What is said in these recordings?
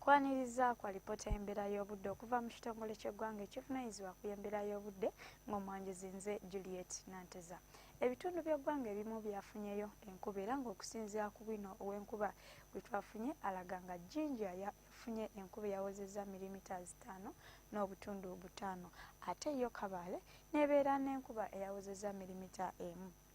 Kwaniriza kwa lipoota y'embeera y'obudde okuva mu kitongole ky'eggwanga ekivunaanyizibwa ku y'embeera y'obudde ng'omwanjuzi nze Juliet Nanteza. Ebitundu by'eggwanga ebimu byafunyeyo enkuba era ng'okusinziira ku bwino ow'enkuba gwe twafunye alaga nga Jinja yafunye enkuba eyawezezza milimitazi 5 n'obutundu 5 ate yo Kabale n'ebeera n'enkuba eyawezezza milimita 1.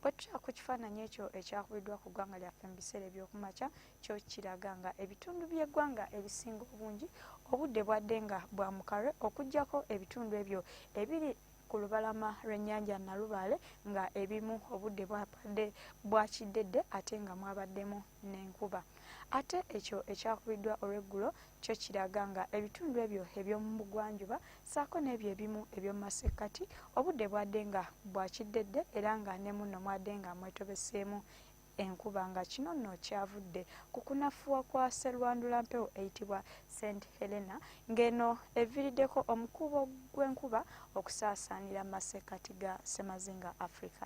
Bwe tutya ku kifaananyi ekyo ekyakubiddwa ku ggwanga lyaffe mu biseera eby'okumakya kyo kiraga nga ebitundu by'eggwanga ebisinga obungi obudde bwadde nga bwa mukalwe okuggyako ebitundu ebyo ebiri ku lubalama lw'ennyanja Nalubaale nga ebimu obudde bwabadde bwa kiddedde ate nga mwabaddemu n'enkuba. Ate ekyo ekyakubiddwa olw'eggulo kyo kiraga nga ebitundu ebyo eby'omu bugwanjuba ssaako n'ebyo ebimu eby'omu masekkati obudde bwadde nga bwa kiddedde era nga ne muno mwadde nga mwetobeseemu enkuba nga kino nno kyavudde ku kunafuwa kwa sserwandulampewo eyitibwa St. Helena ng'eno eviiriddeko omukuubo gw'enkuba okusaasaanira mu masekkati ga Ssemazinga Africa.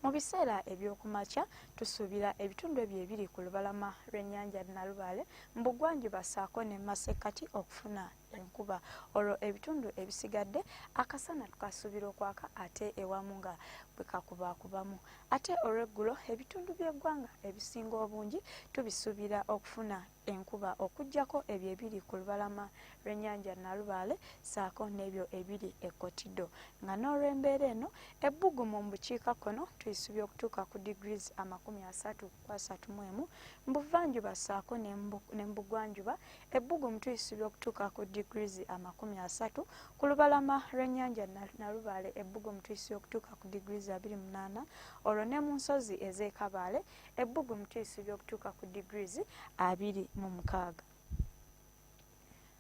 Mu biseera eby'okumakya tusuubira ebitundu ebyo ebiri ku lubalama lw'ennyanja Nalubaale mu bugwanjuba ssaako ne mu masekkati okufuna enkuba. Olwo ebitundu ebisigadde akasana tukasuubira okwaka ate ewamu nga bwe kakubaakubamu. Ate olw'eggulo ebitundu by'eggwanga ebisinga obungi tubisuubira okufuna enkuba okuggyako ebyo ebiri ku lubalama lw'ennyanja Nalubaale ssaako n'ebyo ebiri e Kotido nga n'olw'embeera eno ebbugumu mu bukiikakkono tuyisuubya okutuuka ku degrees 33.1 mu buvanjuba ssaako ne mu bugwanjuba ebbugumu tuyisuubya okutuuka ku degrees 30 ku lubalama lw'ennyanja Nalubaale ebbugumu tuyisuubya okutuuka ku degrees 28 olwo ne mu nsozi ez'e Kabale ebbugumu tuyisuubya okutuuka ku degrees 26.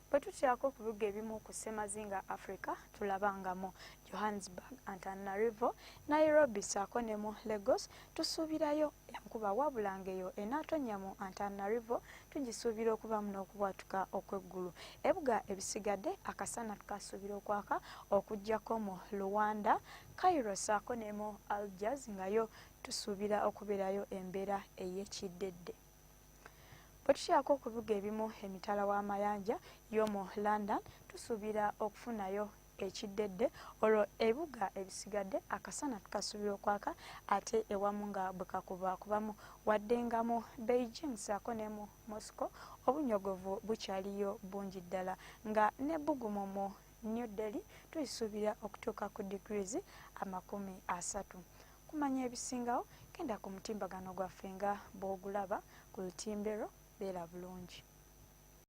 Bwe tutyako ku bibuga ebimu ku Ssemazinga Africa tulabangamu Johannesburg, Antananarivo, Nairobi ssaako ne mu Lagos tusuubirayo enkuba wabula ng'eyo enaatonnya mu Antananarivo tugisuubira okubamu n'okubwatuka okw'eggulu. Ebibuga ebisigadde akasana tukasuubira okwaka okuggyako mu Luanda, Cairo ssaako ne mu Algiers nga yo tusuubira okubeerayo embeera ey'ekiddedde. Bwe tutyako ku bibuga ebimu emitala w'amayanja y'omu London tusuubira okufunayo ekiddedde olwo ebibuga ebisigadde akasana tukasuubira okwaka ate ewamu nga bwe kakubaakubamu wadde nga mu Beijing ssaako ne mu Moscow obunyogovu bukyaliyo bungi ddala nga n'ebbugumu mu New Delhi tuyisuubira okutuuka ku degrees 30. Kumanya ebisingawo genda ku mutimbagano gwaffe nga bw'ogulaba ku Lutimbero. Beera bulungi.